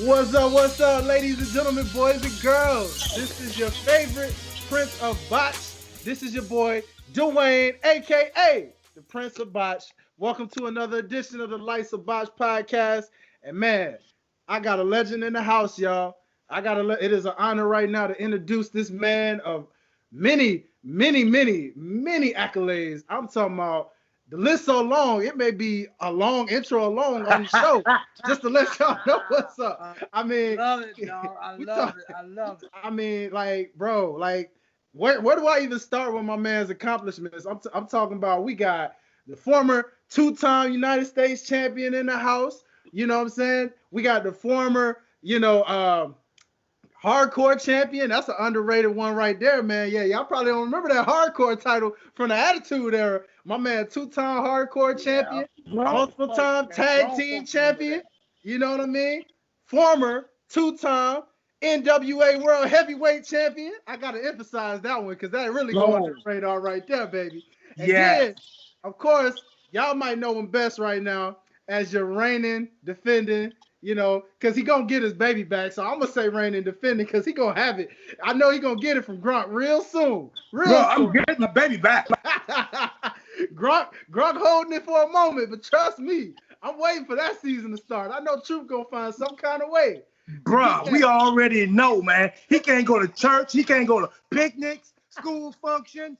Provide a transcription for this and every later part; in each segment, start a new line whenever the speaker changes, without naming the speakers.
What's up, ladies and gentlemen, boys and girls? This is your favorite Prince of Botch. This is your boy, Dwayne, aka the Prince of Botch. Welcome to another edition of the Lights of Botch podcast. And man, I got a legend in the house, y'all. It is an honor right now to introduce this man of many accolades. I'm talking about the list so long, it may be a long intro alone on the show, just to let y'all know what's up. I mean,
love it, dog. I love it.
I mean, like, bro, like, where do I even start with my man's accomplishments? I'm talking about we got the former two-time United States champion in the house. You know what I'm saying? We got the former, hardcore champion. That's an underrated one right there, man. Yeah, y'all probably don't remember that hardcore title from the Attitude Era. My man, two-time hardcore champion, multiple-time tag team champion. You know what I mean? Former two-time NWA World Heavyweight Champion. I gotta emphasize that one because that really going under the radar right there, baby. And then, of course, y'all might know him best right now as your reigning, defending, because he gonna get his baby back. So I'm gonna say reigning, defending, because he gonna have it. I know he gonna get it from Gronk real soon.
I'm getting my baby back.
Gronk holding it for a moment, but trust me, I'm waiting for that season to start. I know Truth gonna find some kind of way.
Bro, we already know, man. He can't go to church. He can't go to picnics, school functions,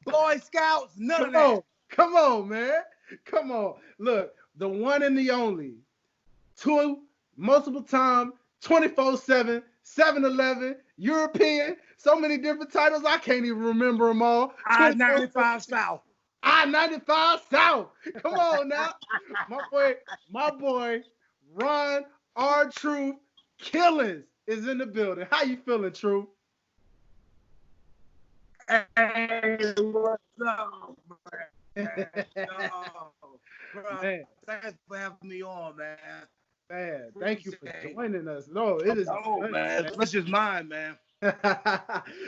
Boy Scouts, none of that.
Come on, man. Come on. Look, the one and the only. Multiple time, 24/7, 7-Eleven, European, so many different titles, I can't even remember them all.
I-95 South.
I-95 South. Come on now. My boy, Ron R Truth Killings is in the building. How you feeling, Truth?
Hey, what's up, man? Bro, thanks for having me on, man.
Man, thank you for joining us. No, it is.
Oh, man. This is mine, man.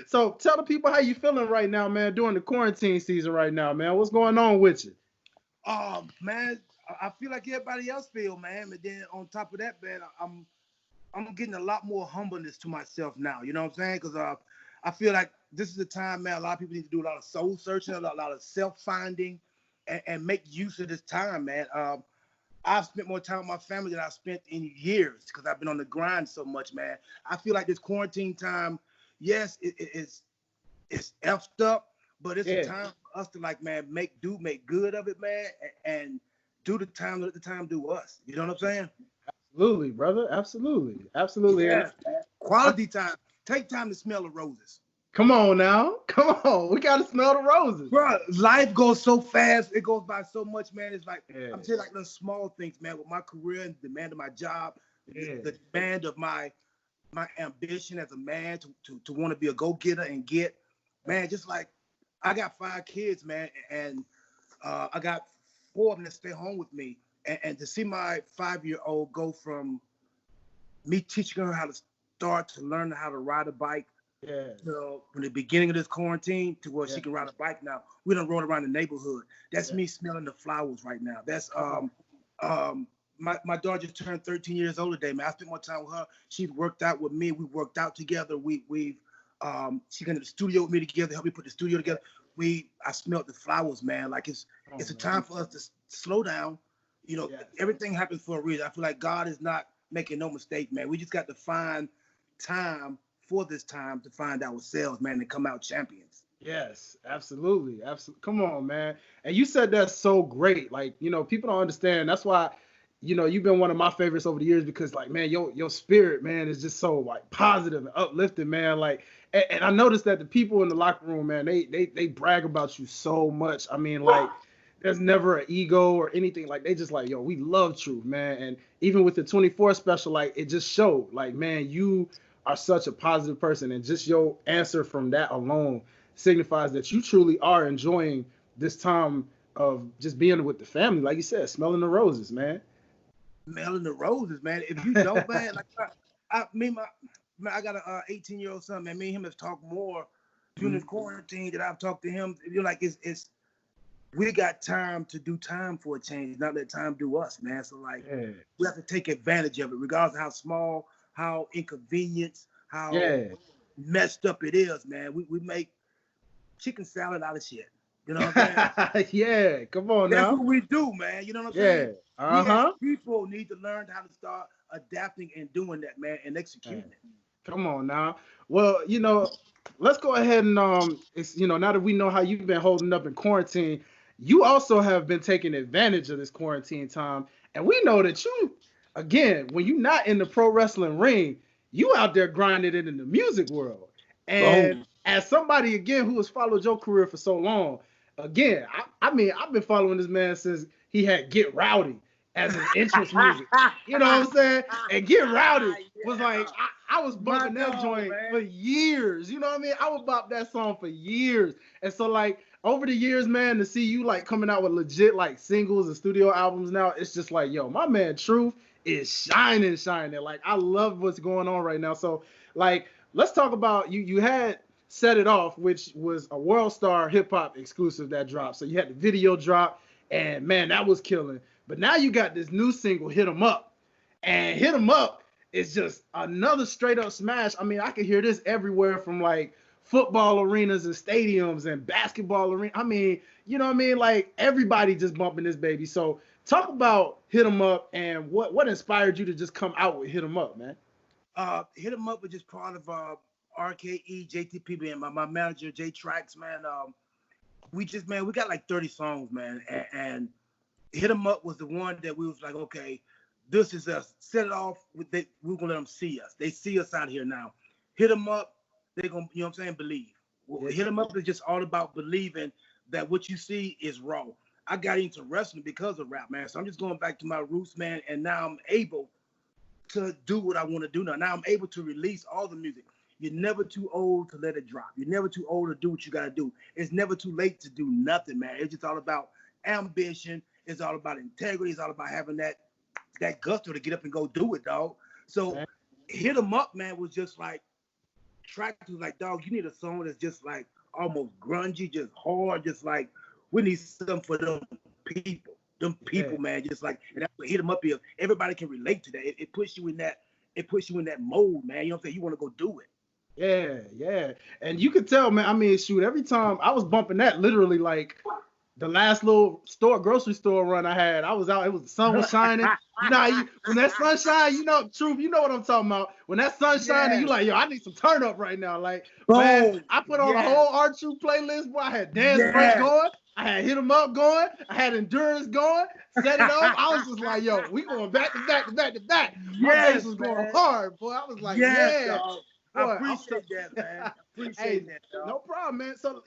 So tell the people how you feeling right now, man, during the quarantine season right now, man. What's going on with you?
Oh, man, I feel like everybody else feel, man. But then on top of that, man, I'm getting a lot more humbleness to myself now. You know what I'm saying? Because I feel like this is the time, man, a lot of people need to do a lot of soul searching, a lot of self-finding, and make use of this time, man. I've spent more time with my family than I've spent in years because I've been on the grind so much, man. I feel like this quarantine time, yes, it's effed up, but it's a time for us to, like, man, make good of it, man, and do the time, let the time do us. You know what I'm saying?
Absolutely, brother. Absolutely.
Yeah, quality time. Take time to smell the roses.
Come on now. Come on. We got to smell the roses.
Bro, life goes so fast. It goes by so much, man. It's like, I'm saying, like, the small things, man, with my career and the demand of my job, the demand of my ambition as a man to want to be a go-getter and get, man, just like, I got 5 kids, man, and I got 4 of them that stay home with me. And to see my 5-year-old go from me teaching her how to start to learn how to ride a bike, from the beginning of this quarantine to where she can ride a bike now. We done rode around the neighborhood. That's me smelling the flowers right now. That's my daughter just turned 13 years old today, man. I spent more time with her. She worked out with me. We worked out together. She came to the studio with me together, helped me put the studio together. I smelled the flowers, man. Like it's a time for us to slow down. You know, everything happens for a reason. I feel like God is not making no mistake, man. We just got to find time for this time to find ourselves, man, and come out champions.
Yes, absolutely. Absolutely. Come on, man. And you said that's so great. Like, people don't understand. That's why, you've been one of my favorites over the years because, like, man, your spirit, man, is just so, like, positive and uplifting, man. Like, and I noticed that the people in the locker room, man, they brag about you so much. I mean, like, there's never an ego or anything. Like, they just like, yo, we love Truth, man. And even with the 24 special, like, it just showed, like, man, you are such a positive person, and just your answer from that alone signifies that you truly are enjoying this time of just being with the family, like you said, smelling the roses, man.
Smelling the roses, man. If you know, man, like I got a 18-year-old son, man. Me and him have talked more during this quarantine that I've talked to him. You're like, it's we got time to do time for a change, not let time do us, man. So like, we have to take advantage of it, regardless of how small, how inconvenient, how messed up it is, man. We make chicken salad out of shit. You know what I'm saying?
Yeah, come on
That's
now.
what we do, man. You know what I'm saying?
Uh
We as
huh.
people need to learn how to start adapting and doing that, man, and executing it.
Come on now. Well, let's go ahead and now that we know how you've been holding up in quarantine, you also have been taking advantage of this quarantine time, and we know that you, again, when you're not in the pro wrestling ring, you out there grinding it in the music world. And as somebody again who has followed your career for so long, again, I mean, I've been following this man since he had Get Rowdy as his entrance music. You know what I'm saying? And Get Rowdy was like, I was bumping that joint for years. You know what I mean? I would bop that song for years. And so like over the years, man, to see you like coming out with legit like singles and studio albums now, it's just like, yo, my man Truth is shining. Like I love what's going on right now. So like, let's talk about you had Set It Off, which was a World Star hip hop exclusive that dropped. So you had the video drop, and man, that was killing. But now you got this new single, Hit 'Em Up. And Hit 'Em Up is just another straight up smash. I mean, I could hear this everywhere from like football arenas and stadiums and basketball arenas. I mean, you know what I mean? Like everybody just bumping this baby. So talk about Hit 'Em Up and what inspired you to just come out with Hit 'Em Up, man?
Hit 'Em Up was just part of RKE, JTP, and my manager, J Tracks, man. We got like 30 songs, man. And Hit 'Em Up was the one that we was like, okay, this is us. Set It Off. We're going to let them see us. They see us out here now. Hit 'Em Up, they're going to, you know what I'm saying, believe. Hit 'Em Up is just all about believing that what you see is raw. I got into wrestling because of rap, man. So I'm just going back to my roots, man. And now I'm able to do what I want to do now. Now I'm able to release all the music. You're never too old to let it drop. You're never too old to do what you got to do. It's never too late to do nothing, man. It's just all about ambition. It's all about integrity. It's all about having that gusto to get up and go do it, dog. So Hit 'Em Up, man, was just like, Tracks was like, dog, you need a song that's just like almost grungy, just hard, just like, we need something for them people. Them people, man, just like, and that's what Hit 'Em Up is. Everybody can relate to that. It puts you in that, mode, man. You know what I'm saying? You want to go do it.
Yeah. And you could tell, man, I mean, shoot, every time I was bumping that literally like the last little grocery store run I had, I was out, the sun was shining. You know, when that sun shine, Truth, you know what I'm talking about. When that sun shining, you like, yo, I need some turn up right now. Like, man, I put on a whole R Truth playlist, boy. I had Dance Break going. I had Hit 'Em Up going. I had Endurance going. Set It Off. I was just like, yo, we going back to back to back to back. My bass was going hard, boy. I was like, yeah.
Boy, I appreciate that, man. Appreciate that, dog.
No problem, man. So,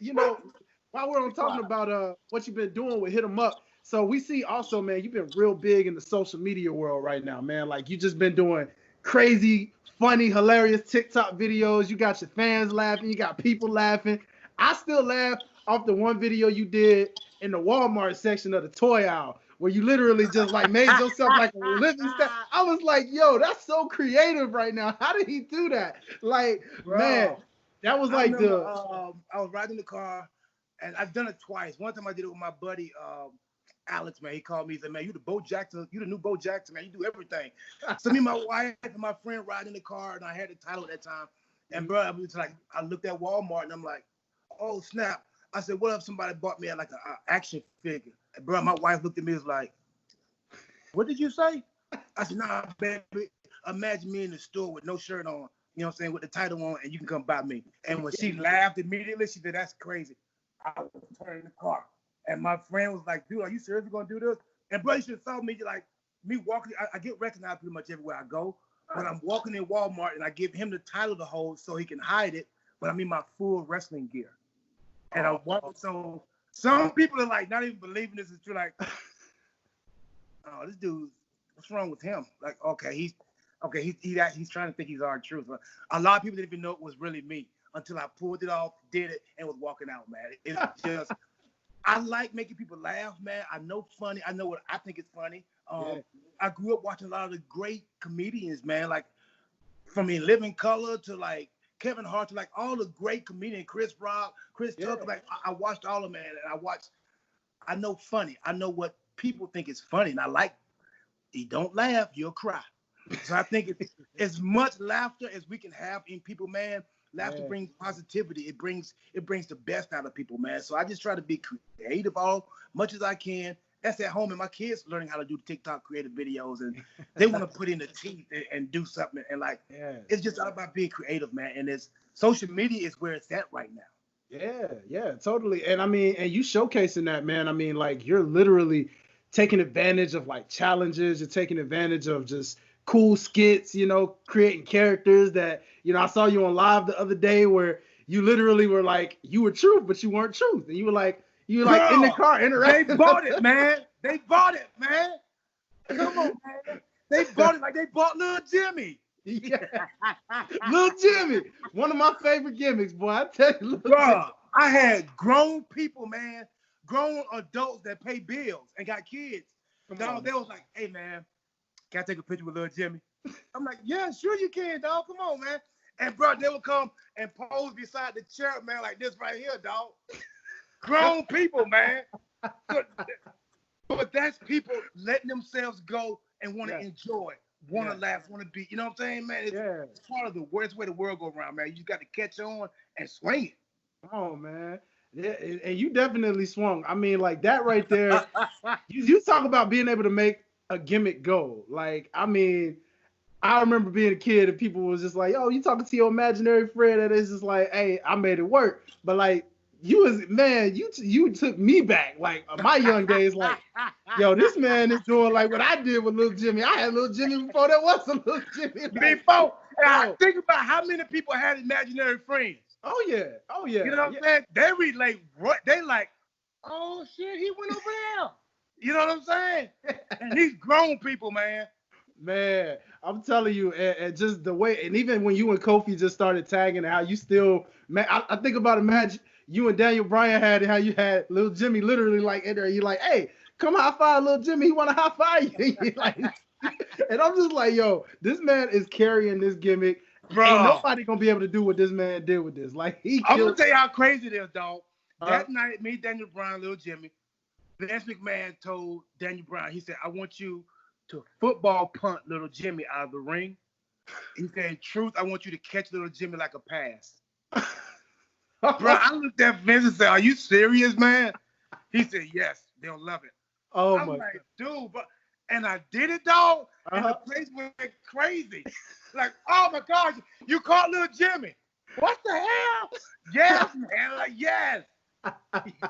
while we're on talking about what you've been doing with Hit 'Em Up, so we see also, man, you've been real big in the social media world right now, man. Like you just been doing crazy, funny, hilarious TikTok videos. You got your fans laughing, you got people laughing. I still laugh off the one video you did in the Walmart section of the toy aisle, where you literally just like made yourself like a living statue. I was like, yo, that's so creative right now. How did he do that? Like, bro, man, that was like
I was riding the car. And I've done it twice. One time I did it with my buddy, Alex, man. He called me. He said, man, you the new Bo Jackson, man. You do everything. So me and my wife and my friend riding in the car, and I had the title at that time. And, bro, I looked at Walmart, and I'm like, oh, snap. I said, what if somebody bought me like an action figure? And, bro, my wife looked at me and was like, what did you say? I said, nah, baby. Imagine me in the store with no shirt on, you know what I'm saying, with the title on, and you can come buy me. And when she laughed immediately, she said, that's crazy. I was turning the car, and my friend was like, dude, are you seriously gonna do this? And bro, you should have saw me, like, me walking. I get recognized pretty much everywhere I go. When I'm walking in Walmart and I give him the title to hold so he can hide it, but I'm in my full wrestling gear. And I'm walking, so some people are like not even believing this is true, like, oh, this dude, what's wrong with him? Like, okay, he's trying to think he's R Truth. But a lot of people didn't even know it was really me until I pulled it off, did it, and was walking out, man. It's just, I like making people laugh, man. I know funny. I know what I think is funny. I grew up watching a lot of the great comedians, man, like from In Living Color to like Kevin Hart to like all the great comedians, Chris Rock, Chris Tucker. Like I watched all of them, man, and I know funny. I know what people think is funny, and I like. You don't laugh, you'll cry. So I think it's as much laughter as we can have in people, man. Laughter brings positivity. It brings the best out of people, man. So I just try to be creative all much as I can. That's at home, and my kids learning how to do TikTok creative videos, and they want to put in the teeth and do something. And like, it's just all about being creative, man. And it's social media is where it's at right now.
Yeah, totally. And I mean, and you showcasing that, man. I mean, like you're literally taking advantage of like challenges. You're taking advantage of just cool skits, you know, creating characters that, you know, I saw you on live the other day where you literally were like, you were Truth, but you weren't Truth. And you were like in the car interacting.
They bought it, man. They bought it, man. Come on, man. They bought it like they bought Lil Jimmy.
Yeah. Lil Jimmy, one of my favorite gimmicks, boy. I tell you,
bro, I had grown people, man, grown adults that pay bills and got kids. Dog, they was like, hey, man, can I take a picture with Lil Jimmy? I'm like, yeah, sure you can, dog. Come on, man. And, bro, they would come and pose beside the chair, man, like this right here, dog. Grown people, man. But that's people letting themselves go and want to enjoy, want to laugh, want to be, you know what I'm saying, man? It's part of the worst way the world go around, man. You just got to catch on and swing it.
Come on, man. Yeah, and you definitely swung. I mean, like that right there. you talk about being able to make a gimmick go. Like, I mean, I remember being a kid and people was just like, "Oh, you talking to your imaginary friend?" And it's just like, "Hey, I made it work." But like, you took me back. Like my young days, like, yo, this man is doing like what I did with Lil Jimmy. I had Lil Jimmy before there was a Lil Jimmy. Like,
before, I think about how many people had imaginary friends.
Oh yeah.
You know what I'm saying? They relate. They like, oh shit, he went over there. You know what I'm saying? And these grown people, man.
Man, I'm telling you, and just the way, and even when you and Kofi just started tagging, and how you still, man, I think about imagine you and Daniel Bryan had it, how you had Lil Jimmy literally like in there. You like, hey, come high five Lil Jimmy. He want to high five you. Like, and I'm just like, yo, this man is carrying this gimmick. Bro, ain't nobody gonna be able to do what this man did with this. Like
I'm gonna tell you how crazy it is, dog. That night, me, Daniel Bryan, Lil Jimmy, Vince McMahon told Daniel Bryan, he said, I want you to football punt Little Jimmy out of the ring. He said, Truth, I want you to catch Little Jimmy like a pass. Bro, I looked at Vince and said, are you serious, man? He said, yes, they'll love it.
Oh,
I'm like, dude, but and I did it, dog, and the place went crazy. Like, oh my God, you caught Little Jimmy. What the hell? Yes, man, like, yes.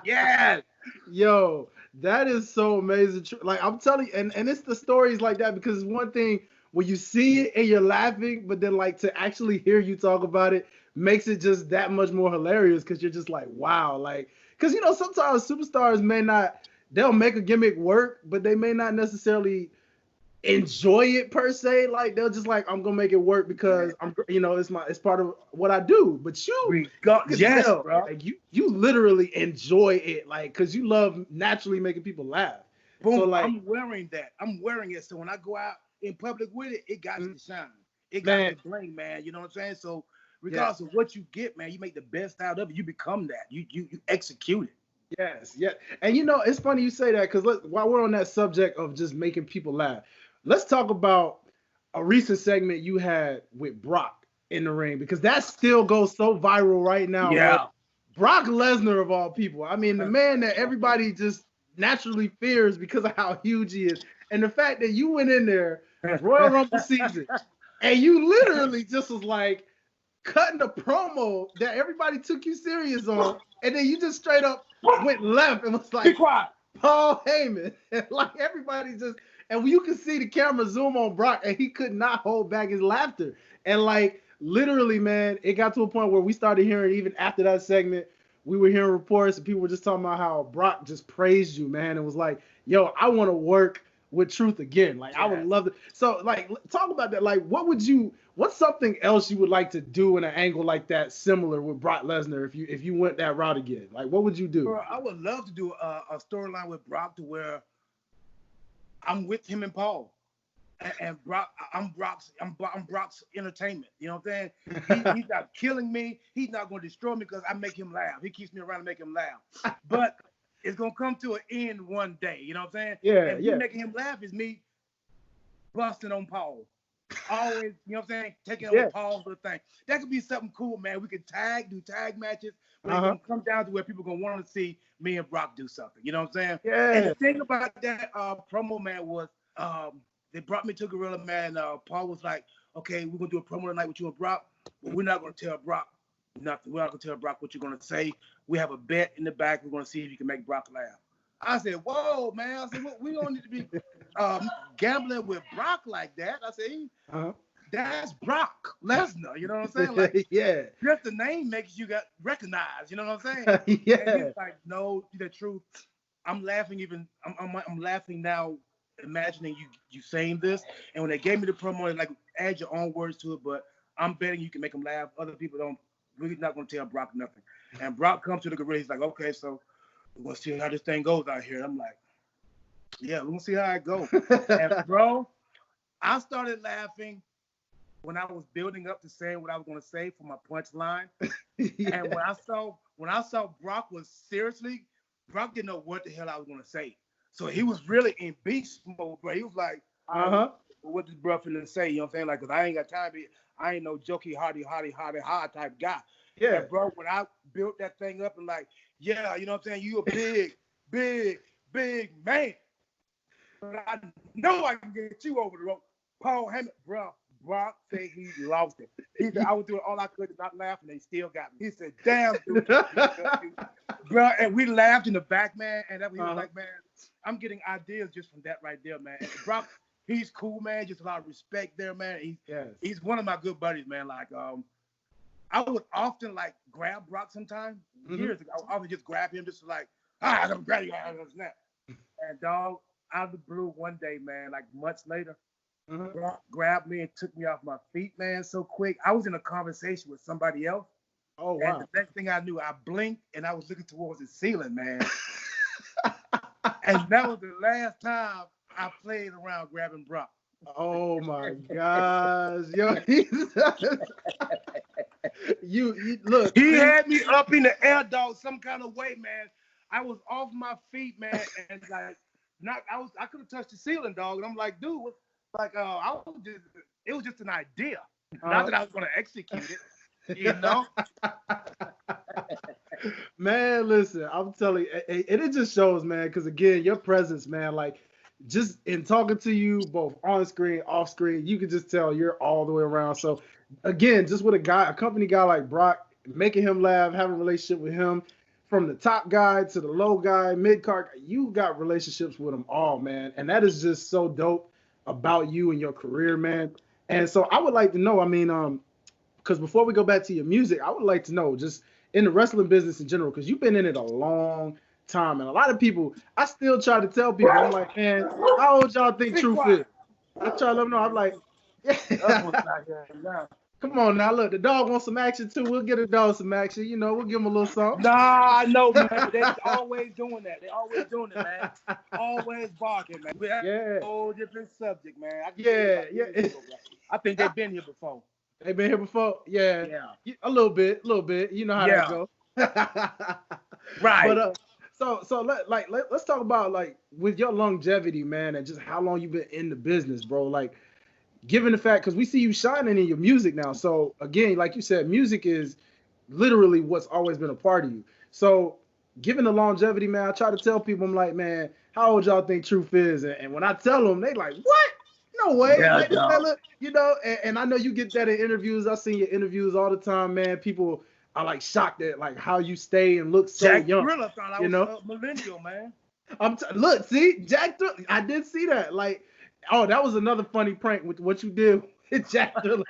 Yes.
Yo, that is so amazing. Like I'm telling you, and it's the stories like that, because it's one thing when you see it and you're laughing, but then like to actually hear you talk about it makes it just that much more hilarious, because you're just like, wow, like, because you know sometimes superstars they'll make a gimmick work, but they may not necessarily enjoy it per se. Like they'll just like, I'm gonna make it work because I'm, you know, it's part of what I do. But
bro.
Like you literally enjoy it, like, because you love naturally making people laugh.
Boom,
so like,
I'm wearing that. I'm wearing it. So when I go out in public with it, it got to shine. It got to bling, man. You know what I'm saying? So regardless of what you get, man, you make the best out of it. You become that. You execute it.
Yes. And you know, it's funny you say that, because while we're on that subject of just making people laugh, let's talk about a recent segment you had with Brock in the ring, because that still goes so viral right now.
Yeah.
Right? Brock Lesnar of all people. I mean, the man that everybody just naturally fears because of how huge he is. And the fact that you went in there, Royal Rumble season, and you literally just was like cutting a promo that everybody took you serious on, and then you just straight up went left and was like,
be quiet,
Paul Heyman. Like everybody just, and you could see the camera zoom on Brock, and he could not hold back his laughter. And like literally, man, it got to a point where we started hearing, even after that segment, we were hearing reports and people were just talking about how Brock just praised you, man. It was like, yo, I want to work with Truth again. Like, I would love to. So like, talk about that. Like, what's something else you would like to do in an angle like that, similar with Brock Lesnar, if you went that route again? Like, what would you do?
Bro, I would love to do a storyline with Brock to where I'm with him and Paul, and Brock, I'm Brock's entertainment. You know what I'm saying? He's not killing me. He's not going to destroy me because I make him laugh. He keeps me around to make him laugh. But it's gonna come to an end one day. You know what I'm saying?
Yeah,
and me making him laugh is me busting on Paul. Always, you know what I'm saying? Taking over Paul's little thing. That could be something cool, man. We could do tag matches, but it's gonna come down to where people gonna want to see me and Brock do something. You know what I'm saying?
Yeah.
And the thing about that promo, man, was they brought me to Gorilla, man. Paul was like, okay, we're gonna do a promo tonight with you and Brock, but we're not gonna tell Brock nothing. We're not gonna tell Brock what you're gonna say. We have a bet in the back. We're gonna see if you can make Brock laugh. I said, whoa, man. I said, we don't need to be gambling with Brock like that. I said, that's Brock Lesnar. You know what I'm saying? Like, just the name makes you got recognized. You know what I'm saying? And he's like, no, the truth. I'm laughing I'm laughing now, imagining you saying this. And when they gave me the promo, like, add your own words to it, but I'm betting you can make them laugh. Other people don't. We're not gonna tell Brock nothing. And Brock comes to the gorilla. He's like, okay, so we're gonna see how this thing goes out here. And I'm like, yeah, we're gonna see how it goes. And bro, I started laughing when I was building up to saying what I was gonna say for my punchline. And when I saw Brock was seriously, Brock didn't know what the hell I was gonna say. So he was really in beast mode, bro. He was like, what this bro finna say? You know what I'm saying? Like, cause I ain't got time to be, I ain't no jokey, hardy type guy. Yeah. And bro, when I built that thing up and like, yeah, you know what I'm saying? You a big man. But I know I can get you over the rope. Paul Heyman, bro, Brock said he lost it. He said, I was doing all I could to not laugh, and they still got me. He said, damn, dude. Bro, and we laughed in the back, man, and that was, he was like, man, I'm getting ideas just from that right there, man. And Brock, he's cool, man, just a lot of respect there, man. He's one of my good buddies, man. Like, I would often, like, grab Brock sometimes. Years ago, I would just grab him just like, I'm going to grab you. And, dog, out of the blue one day, man, like months later, Brock grabbed me and took me off my feet, man, so quick. I was in a conversation with somebody else. Oh, wow. And the next thing I knew, I blinked and I was looking towards the ceiling, man. And that was the last time I played around grabbing Brock.
Oh my gosh. Yo, you look.
He had me up in the air, dog, some kind of way, man. I was off my feet, man, and like I could have touched the ceiling, dog. And I'm like, dude, like it was just an idea. Not that I was gonna execute it, you know.
Man, listen, I'm telling you, and it just shows, man, because again, your presence, man, like just in talking to you both on screen, off screen, you can just tell you're all the way around. So again, just with a company guy like Brock, making him laugh, having a relationship with him, from the top guy to the low guy, mid card, you got relationships with them all, man. And that is just so dope about you and your career, man. And so I would like to know, I mean, because before we go back to your music, I would like to know, just in the wrestling business in general, because you've been in it a long time. And a lot of people, I still try to tell people, I'm like, man, how old y'all think Truth is? I try to let them know, I'm like, come on now, look, the dog wants some action too. We'll get a dog some action. You know, we'll give him a little something.
Nah, I know, man. They're always doing that. They're always doing it, man. Always barking, man. We have a whole different subject, man. I think they've been here before.
They've been here before? Yeah. A little bit. You know how that goes.
Right.
But so let's talk about, like, with your longevity, man, and just how long you've been in the business, bro. Like, given the fact, because we see you shining in your music now. So again, like you said, music is literally what's always been a part of you. So given the longevity, man, I try to tell people, I'm like, man, how old y'all think Truth is? And when I tell them, they like, what? No way. You know, and I know you get that in interviews. I've seen your interviews all the time, man. People are like shocked at like how you stay and look so young.
Jack thought I was a millennial, man.
Look, see, Jack, I did see that. Like, oh, that was another funny prank with what you did with Jack Thriller.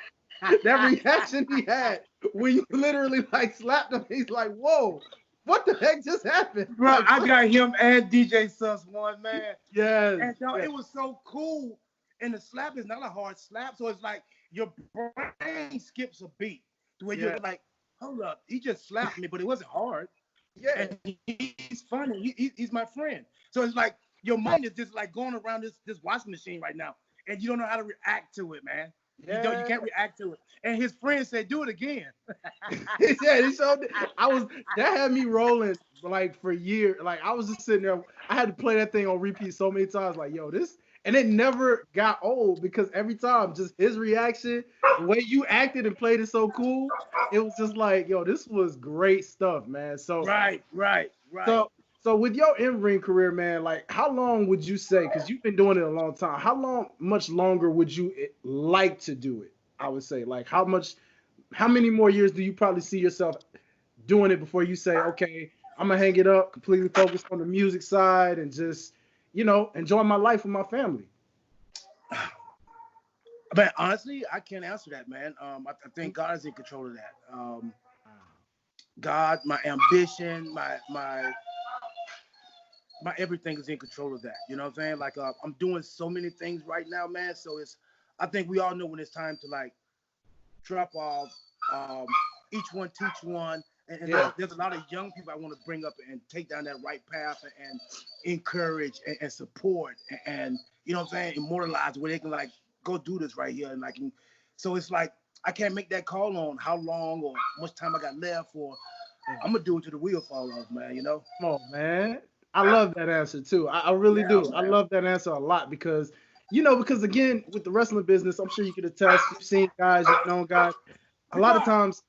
That reaction he had when you literally like slapped him. He's like, whoa, what the heck just happened?
Bro,
like,
I got him and DJ Sus one, man.
Yes.
And it was so cool. And the slap is not a hard slap. So it's like your brain skips a beat. The way you're like, hold up, he just slapped me, but it wasn't hard. Yeah. And he's funny. He's my friend. So it's like your mind is just like going around this washing machine right now. And you don't know how to react to it, man. You can't react to it. And his friend said, "Do it again."
Yeah, he showed it. That had me rolling like for years. Like I was just sitting there. I had to play that thing on repeat so many times. Like, yo, this, and it never got old because every time, just his reaction, the way you acted and played it so cool, it was just like, yo, this was great stuff, man.
Right.
So, so with your in-ring career, man, like how long would you say? Because you've been doing it a long time. Much longer would you like to do it? I would say, like, how many more years do you probably see yourself doing it before you say, okay, I'm gonna hang it up, completely focused on the music side, and just, enjoy my life with my family?
But honestly, I can't answer that, man. I think God is in control of that. God, my ambition, my everything is in control of that. You know what I'm saying? Like I'm doing so many things right now, man. So I think we all know when it's time to like drop off. Each one teach one, and there's a lot of young people I want to bring up and take down that right path and encourage and support and you know what I'm saying, immortalize where they can like go do this right here and like. So it's like I can't make that call on how long or much time I got left, or I'm gonna do it till the wheel fall off, man. You know.
Come on, man. I love that answer too. I really do.
Man.
I love that answer a lot because, because again, with the wrestling business, I'm sure you could attest. You've seen guys, you've known guys. A lot of times,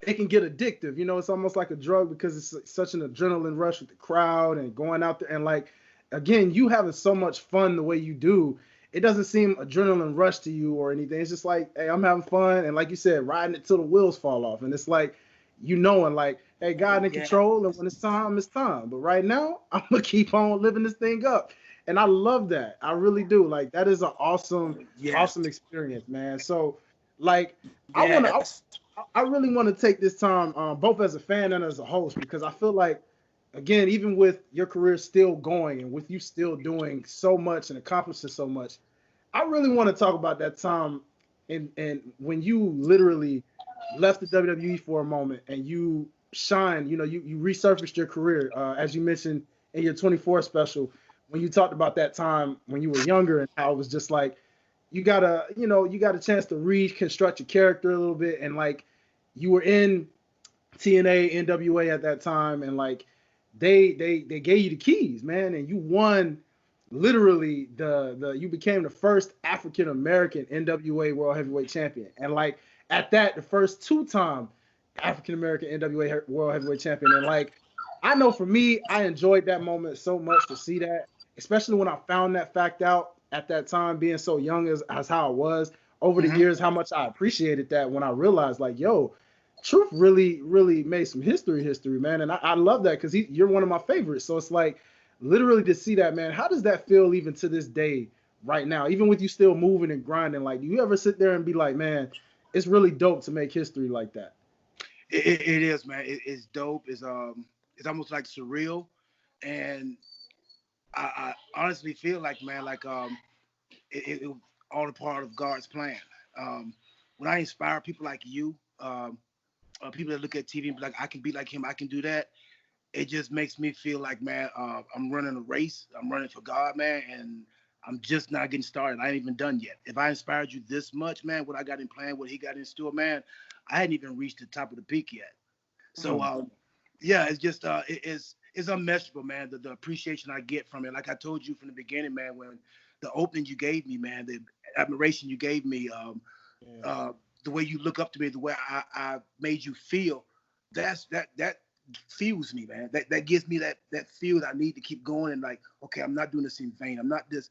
it can get addictive. It's almost like a drug because it's such an adrenaline rush with the crowd and going out there and like, again, you having so much fun the way you do. It doesn't seem adrenaline rush to you or anything. It's just like, hey, I'm having fun, and like you said, riding it till the wheels fall off. And it's like, knowing like, hey, God in control, and when it's time, it's time. But right now, I'm gonna keep on living this thing up, and I love that. I really do. Like that is an awesome experience, man. So, like, I really want to take this time, both as a fan and as a host, because I feel like, again, even with your career still going and with you still doing so much and accomplishing so much, I really want to talk about that time and when you literally left the WWE for a moment and you shined, you resurfaced your career, as you mentioned in your 24 special, when you talked about that time when you were younger and how it was just like, you got a chance to reconstruct your character a little bit, and like you were in TNA, NWA at that time, and like they gave you the keys, man, and you won literally you became the first African American NWA World Heavyweight Champion, and like at that, the first two-time African American NWA World Heavyweight Champion, and like I know for me, I enjoyed that moment so much to see that, especially when I found that fact out at that time, being so young as how I was. Over the years, how much I appreciated that when I realized, like, yo, Truth really, really made some history, man. And I love that because you're one of my favorites. So it's like, literally to see that, man, how does that feel even to this day right now? Even with you still moving and grinding, like, do you ever sit there and be like, man, it's really dope to make history like that?
It is, man. It's dope. It's almost like surreal. And I honestly feel like, man, like it was all a part of God's plan. When I inspire people like you, people that look at TV and be like, I can be like him, I can do that. It just makes me feel like, man, I'm running a race. I'm running for God, man, and I'm just not getting started. I ain't even done yet. If I inspired you this much, man, what I got in plan, what he got in store, man, I hadn't even reached the top of the peak yet. So, it's just it's unmeasurable, man. The appreciation I get from it. Like I told you from the beginning, man, when the opening you gave me, man, the admiration you gave me, the way you look up to me, the way I made you feel, that fuels me, man. That gives me that feel that I need to keep going and like, okay, I'm not doing this in vain. I'm not this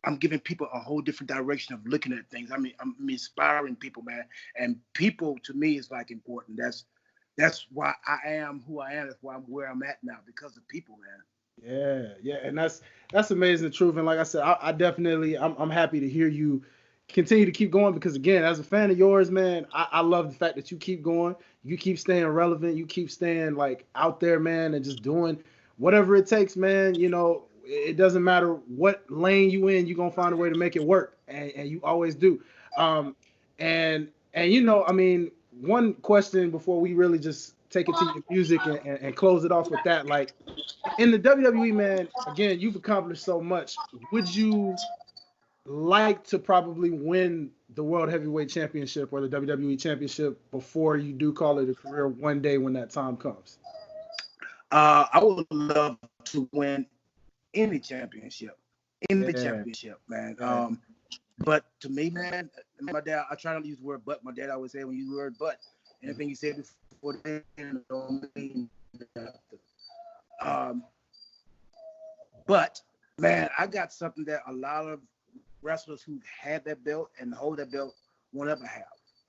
I'm giving people a whole different direction of looking at things. I mean, I'm inspiring people, man. And people to me is like important. That's why I am who I am. That's why I'm where I'm at now, because of people, man.
Yeah, and that's amazing, Truth. And like I said, I definitely I'm happy to hear you continue to keep going, because again, as a fan of yours, man, I love the fact that you keep going, you keep staying relevant, you keep staying like out there, man, and just doing whatever it takes, man. It doesn't matter what lane you in, you're gonna find a way to make it work, and you always do. And I mean, one question before we really just take it to your music and close it off with that, like in the WWE, man, again, you've accomplished so much. Would you like to probably win the World Heavyweight Championship or the WWE Championship before you do call it a career one day when that time comes?
I would love to win any championship,
Yeah.
man.
Yeah.
But to me, man, my dad, I try not to use the word but. My dad always said when you use the word but, anything you said before then don't mean nothing. But man, I got something that a lot of wrestlers who had that belt and hold that belt won't ever have.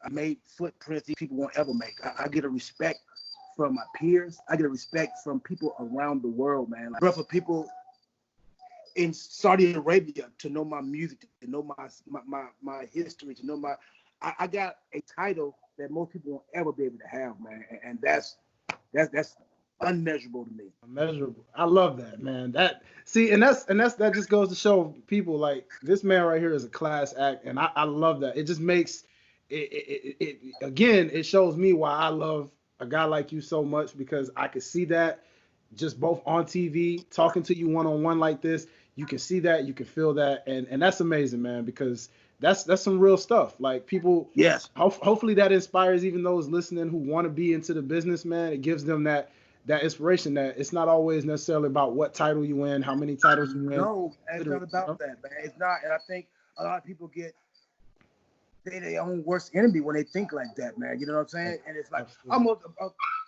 I made footprints these people won't ever make. I get a respect from my peers. I get a respect from people around the world, man. Like, bro, for people in Saudi Arabia to know my music, to know my history, to know I got a title that most people won't ever be able to have, man. And that's unmeasurable to me.
Immeasurable. I love that, man. That just goes to show people like this man right here is a class act, and I love that. It just makes it again. It shows me why I love a guy like you so much because I could see that just both on TV, talking to you one on one like this. You can see that, you can feel that, and that's amazing, man. Because that's some real stuff. Like people,
yes.
Hopefully that inspires even those listening who want to be into the business, man. It gives them that inspiration that it's not always necessarily about what title you win, how many titles you win.
No, it's not about that, man. It's not. And I think a lot of people they their own worst enemy when they think like that, man. You know what I'm saying? And it's like, almost,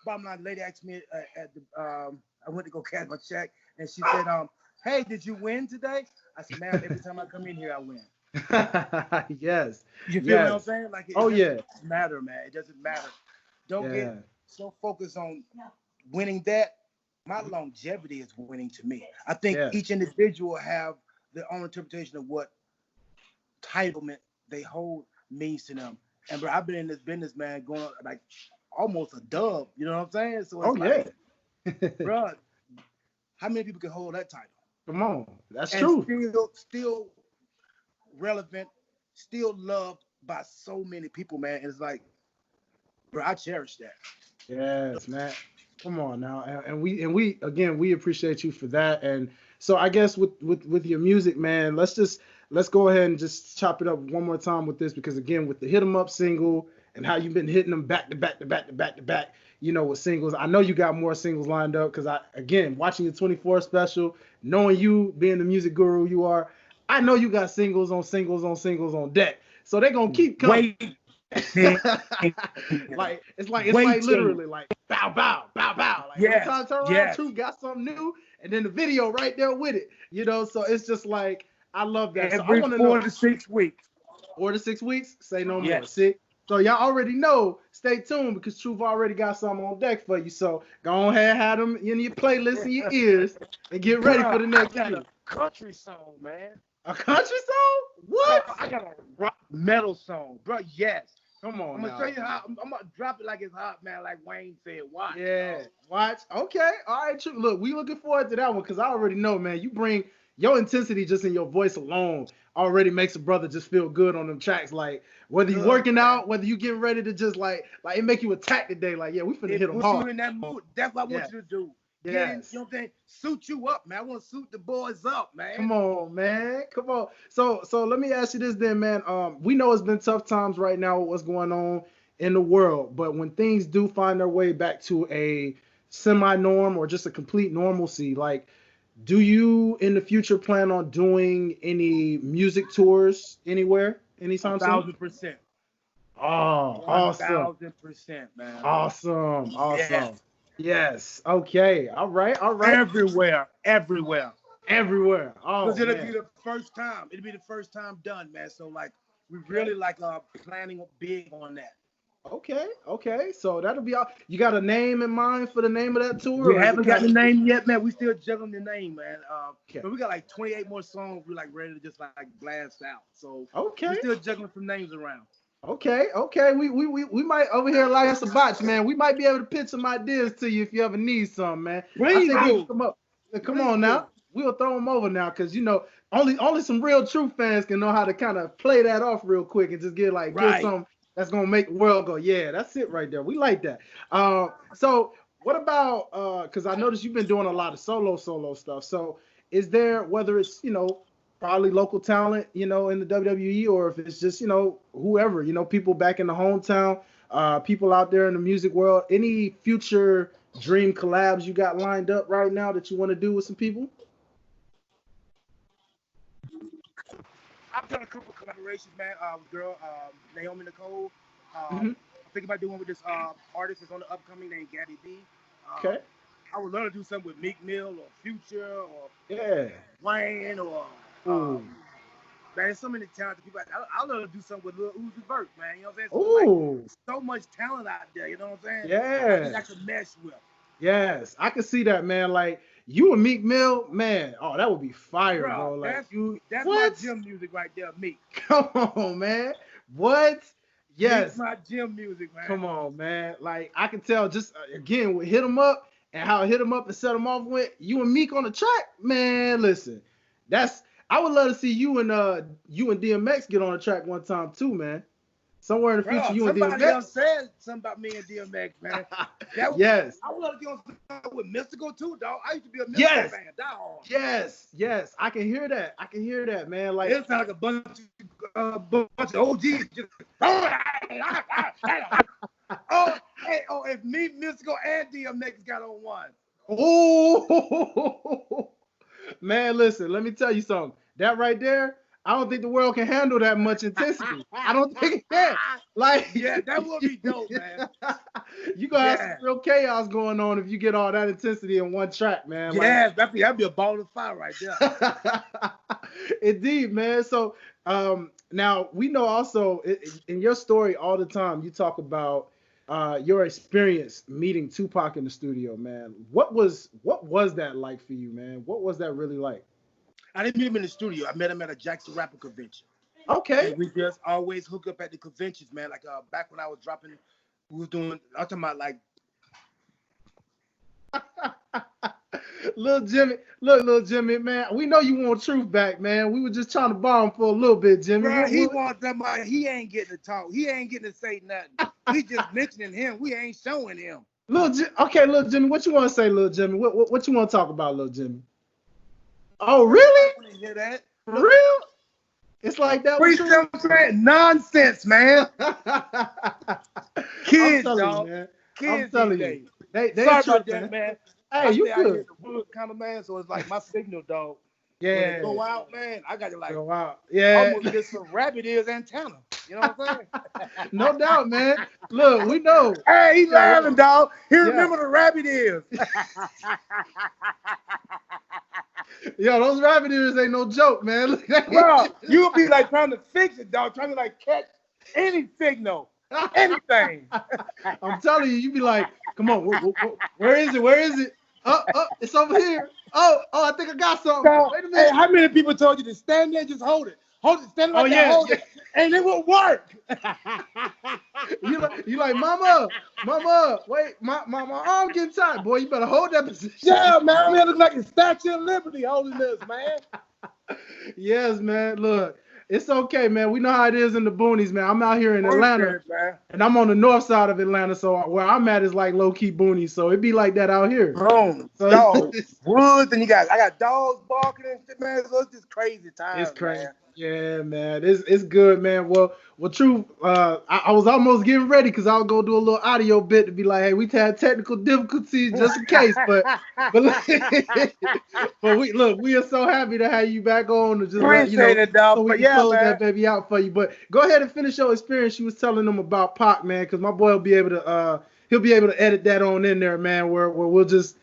bottom line, lady asked me at the, I went to go cash my check, and she said, hey, did you win today? I said, ma'am, every time I come in here, I win.
Yes.
You feel what I'm saying? Like, it doesn't matter, man. It doesn't matter. Don't get so focused on winning that. My longevity is winning to me. I think each individual have their own interpretation of what entitlement they hold means to them. And bro, I've been in this business, man, going like almost a dub. You know what I'm saying? So it's bro, how many people can hold that title?
Come on, that's true.
Still relevant, still loved by so many people, man. And it's like, bro, I cherish that.
Yes, man. Come on now, and we again we appreciate you for that. And so I guess with your music, man, let's go ahead and just chop it up one more time with this because again with the Hit 'Em Up single and how you've been hitting them back to back to back to back to back, you know, with singles. I know you got more singles lined up because again watching your 24 special, knowing you being the music guru you are, I know you got singles on singles on singles on deck. So they're gonna keep coming. like it's like literally like bow bow bow bow. Like every time I turn around, Truth got something new, and then the video right there with it. You know, so it's just like I love that.
Every
so I
4 to 6 weeks.
4 to 6 weeks. Say no more. See. So y'all already know. Stay tuned because Truth already got something on deck for you. So go ahead, have them in your playlist in your ears, and get ready for the next
one. Country song, man.
A country song? What?
I got a rock metal song, bro. Yes.
Come on,
I'm gonna show you how. I'm gonna drop it like it's hot, man. Like Wayne said, watch.
Yeah, watch. Okay, all right. True. Look, we looking forward to that one because I already know, man. You bring your intensity just in your voice alone already makes a brother just feel good on them tracks. Like whether you working out, whether you getting ready to just like it make you attack today. Like yeah, we finna hit them hard.
You in that mood. That's what I want you to do. Yes. You know what I'm saying? Suit you up, man. I want to suit the boys up, man.
Come on, man. Come on. So let me ask you this then, man. We know it's been tough times right now with what's going on in the world, but when things do find their way back to a semi-norm or just a complete normalcy, like, do you in the future plan on doing any music tours anywhere anytime soon?
1,000%.
Oh, awesome.
1,000%, man.
Awesome. Yes. Okay. All right.
Everywhere.
Oh,
because it'll be the first time. It'll be the first time done, man. So like, we really planning big on that.
Okay. So that'll be all. You got a name in mind for the name of that tour?
We haven't got the name yet, man. We still juggling the name, man. But we got like 28 more songs. We're like ready to just like blast out. So we're still juggling some names around.
Okay. We might over here like some Botch, man. We might be able to pitch some ideas to you if you ever need some, man.
Please do.
Come on now. We'll throw them over now because you know only some real true fans can know how to kind of play that off real quick and just get something that's gonna make the world go, yeah, that's it right there. We like that. So what about because I noticed you've been doing a lot of solo stuff. So is there, whether it's probably local talent, in the WWE, or if it's just, whoever, people back in the hometown, people out there in the music world. Any future dream collabs you got lined up right now that you want to do with some people?
I've done a couple of collaborations, man. With girl, Naomi Nicole.
Hmm.
I'm thinking about doing one with this artist that's on the upcoming named Gabby B.
Okay.
I would love to do something with Meek Mill or Future or
Yeah.
Wayne or
Ooh.
man, there's so many talented people. I love to do something with Lil Uzi Vert, man. You know what I'm saying? So like,
Ooh.
so much talent out there. You know what I'm saying? I think
Yeah.
I could mesh with.
Yes. I can see that, man. Like you and Meek Mill, man. Oh, that would be fire,
Bro,
bro. Like you,
that's my
what?
gym music right there, Meek.
Come on, man. What?
Meek's
Yes.
my gym music, man.
Come on, man. Like I can tell just again with Hit 'em Up and how Hit 'em Up and Set 'em Off went. You and Meek on the track, man. Listen, that's I would love to see you and DMX get on the track one time too, man. Somewhere in the future,
Bro,
you and
somebody else
DMX.
said something about me and DMX, man.
Yes,
I would love to get on something with Mystical too, dog. I used to be a Mystical
yes,
fan, dog.
yes. I can hear that. I can hear that, man. Like
It sounds like a bunch of OGs just. Oh, if me, Mystical, and DMX got on one.
oh, man, listen, let me tell you something. That right there, I don't think the world can handle that much intensity. I don't think it can. Like,
Yeah, that would be dope, man.
you gonna have some
Yeah.
real chaos going on if you get all that intensity in one track, man.
Yeah, that'd be a ball of fire right there.
Like, indeed, man. So, now we know also in your story all the time you talk about your experience meeting Tupac in the studio, man. What was that like for you, man? What was that really like?
I didn't meet him in the studio. I met him at a Jackson Rapper convention.
Okay.
And we just always hook up at the conventions, man. Like back when I was dropping, we was doing. I'm talking about like,
Little Jimmy, man. We know you want Truth back, man. We were just trying to borrow him for a little bit, Jimmy.
bro, he wants somebody. He ain't getting to talk. He ain't getting to say nothing. We just mentioning him. We ain't showing him.
Okay, little Jimmy. What you want to say, little Jimmy? What you want to talk about, little Jimmy? Oh, really?
I want to hear that.
For real? It's like that.
What you saying? Nonsense, man. Kids, dog.
Man.
Kids
I'm telling
these
you.
days.
They
Sorry
trip,
about that, man.
Hey, you
I
good?
get the wood kind of man, so it's like my signal, dog.
Yeah.
When it go out, man, I got to like
Go out. Yeah.
almost get some rabbit ears antenna. You know what I'm saying?
No doubt, man. Look, we know.
Hey, he's laughing, dog. He
Yeah.
remember the rabbit ears.
Yo, those rabbit ears ain't no joke, man.
Bro, you'll be like trying to fix it, dog. Trying to like catch any signal, anything.
I'm telling you, you be like, come on, where is it? Where is it? It's over here. Oh, I think I got something.
So,
Wait a
hey,
minute.
how many people told you to stand there, just hold it? Hold it, stand right there, hold it, and it will work.
You like, mama, wait, my arm getting tired. Boy, you better hold that position.
Yeah, man, I'm here looking like the Statue of Liberty holding this, man.
Yes, man. Look, it's okay, man. We know how it is in the boonies, man. I'm out here in Atlanta,
man.
and I'm on the north side of Atlanta, so where I'm at is like low-key boonies, so it be like that out here.
Boom,
So,
dogs, woods, and I got dogs barking and shit, man. So it's just crazy times,
it's crazy.
man.
Yeah, man. It's good, man. Well, True. I was almost getting ready because I was gonna do a little audio bit to be like, hey, we had technical difficulties just in case, but we are so happy to have you back on to just
Appreciate it, dog.
so we
But
can
yeah,
close
man.
that baby out for you. But go ahead and finish your experience. You was telling them about Pac, man, because my boy will be able to he'll be able to edit that on in there, man, where we'll just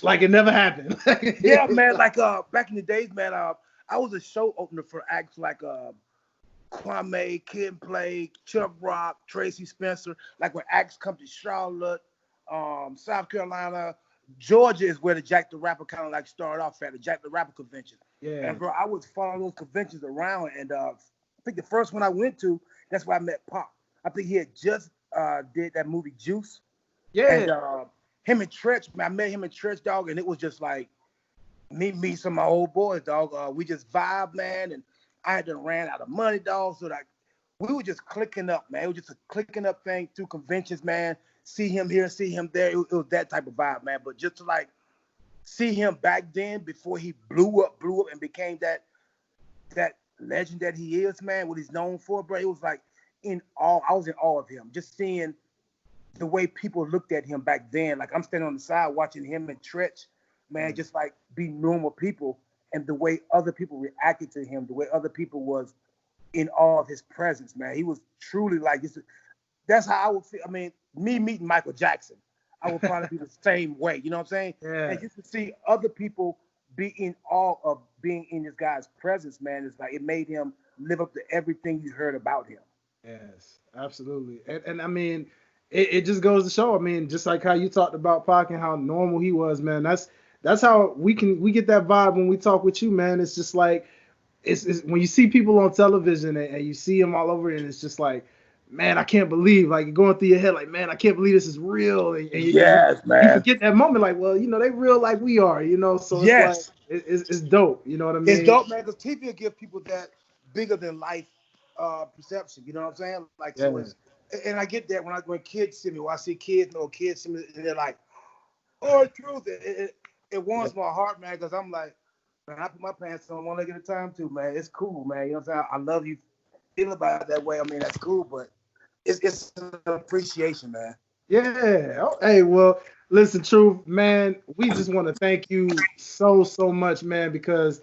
like it never happened.
Yeah, man. Like back in the days, man. I was a show opener for acts like Kwame, Kid and Play, Chuck Rock, Tracy Spencer. Like when acts come to Charlotte, South Carolina, Georgia is where the Jack the Rapper kind of like started off at, the Jack the Rapper convention.
Yeah.
And bro, I was following those conventions around, and I think the first one I went to, that's where I met Pac. I think he had just did that movie Juice.
Yeah.
And him and Tretch, man, I met him and Tretch, dog, and it was just like me some of my old boys, dog. We just vibe, man, and I had done ran out of money, dog. So like we were just clicking up, man. It was just a clicking up thing through conventions, man. See him here, see him there. It was that type of vibe, man. But just to like see him back then before he blew up and became that that legend that he is, man, what he's known for, bro, it was like I was in awe of him. Just seeing the way people looked at him back then. Like I'm standing on the side watching him and Tretch, man, just like be normal people, and the way other people reacted to him, the way other people was in awe of his presence, man. He was truly like this. That's how I would feel. I mean, me meeting Michael Jackson, I would probably be the same way. You know what I'm saying?
Yeah.
And just to see other people be in awe of being in this guy's presence, man, it's like it made him live up to everything you heard about him.
Yes, absolutely. And I mean, it just goes to show, I mean, just like how you talked about Pac and how normal he was, man. That's how we get that vibe when we talk with you, man. It's just like it's when you see people on television and you see them all over, and it's just like, man, I can't believe, like, going through your head, like, man, I can't believe this is real. And
Yes, man.
You forget that moment, like, well, you know, they real like we are, you know. So it's like it's dope. You know what I mean?
It's dope, man, because TV will give people that bigger than life perception. You know what I'm saying? Like, so and I get that when kids see me, when I see kids, kids see me, and they're like, "Oh, truth!" It warms my heart, man, because I'm like, man, I put my pants on one leg at a time too, man. It's cool, man. You know what I'm saying? I love you. Feel about it that way. I mean, that's cool, but it's an appreciation, man.
Yeah. Oh, hey, well, listen, Truth, man, we just want to thank you so much, man, because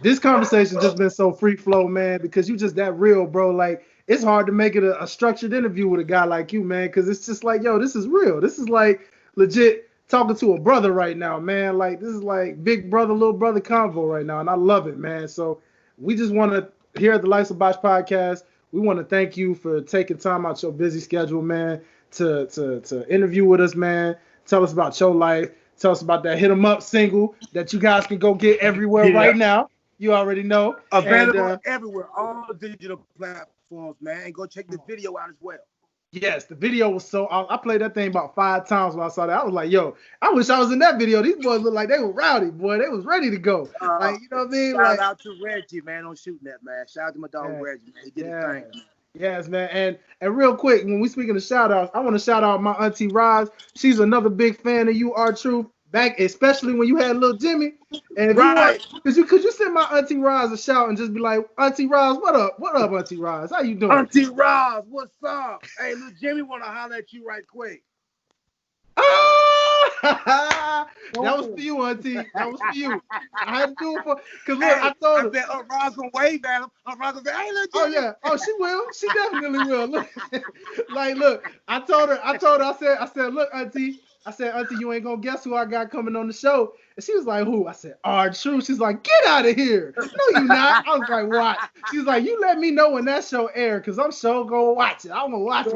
this conversation just been so free flow, man, because you just that real, bro. Like, it's hard to make it a structured interview with a guy like you, man, because it's just like, yo, this is real. This is like legit talking to a brother right now, man. Like, this is like big brother, little brother convo right now, and I love it, man. So we just want to, here at the Life's a Botch podcast, we want to thank you for taking time out your busy schedule, man, to interview with us, man. Tell us about your life. Tell us about that Hit 'em Up single that you guys can go get everywhere right now. You already know.
Available everywhere, all the digital platforms, man. And go check the video out as well.
Yes, the video was so. I played that thing about 5 times when I saw that. I was like, yo, I wish I was in that video. These boys look like they were rowdy, boy. They was ready to go. Like, you know what I mean?
Shout out to Reggie, man, on shooting that, man. Shout out to my dog Reggie, man. He did his thing.
Yes, man. And real quick, when we speaking of shout outs, I want to shout out my auntie Roz. She's another big fan of you, R Truth. Back, especially when you had little Jimmy. And if could you send my auntie Roz a shout and just be like, Auntie Roz, what up? What up, Auntie Roz? How you doing?
Auntie Roz, what's up? Hey, little Jimmy want to holler at you right quick.
That was for you, Auntie. That was for you. I had to do it for, because look, I told her.
I bet Roz gonna wave at him. Roz gonna say, hey, little Jimmy.
Oh yeah. Oh, she will. She definitely will. Look, like, look. I told her. I said, look, Auntie. I said, Auntie, you ain't gonna guess who I got coming on the show. And she was like, who? I said, R Truth. She's like, get out of here. No, you not. I was like, what? She's like, you let me know when that show air, because I'm sure gonna watch it. I'm gonna watch it.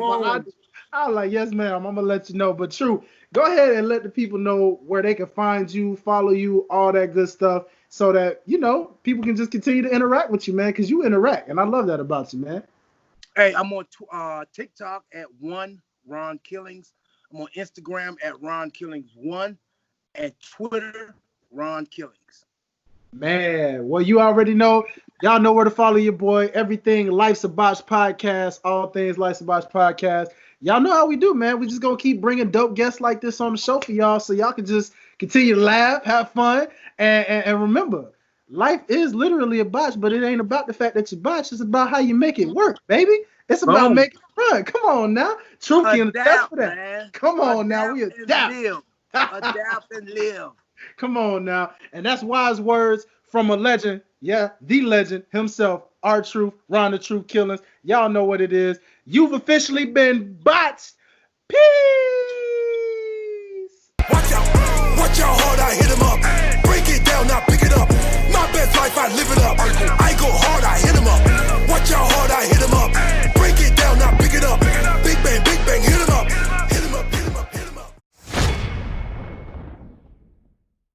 I was like, yes, ma'am. I'm gonna let you know. But True, go ahead and let the people know where they can find you, follow you, all that good stuff, so that, you know, people can just continue to interact with you, man, because you interact. And I love that about you, man.
Hey, I'm on TikTok at Ron Killings. I'm on Instagram at Ron Killings1 and Twitter, Ron Killings.
Man, well, you already know. Y'all know where to follow your boy. Everything Life's a Botch podcast, all things Life's a Botch podcast. Y'all know how we do, man. We just gonna keep bringing dope guests like this on the show for y'all, so y'all can just continue to laugh, have fun, and remember, life is literally a botch, but it ain't about the fact that you botch. It's about how you make it work, baby. It's about making it run. Come on now. Truth can attest for that. Man. Come on now. We adapt.
Adapt and live.
Come on now. And that's wise words from a legend. Yeah, the legend himself, R Truth, Ron the Truth Killings. Y'all know what it is. You've officially been botched. Peace.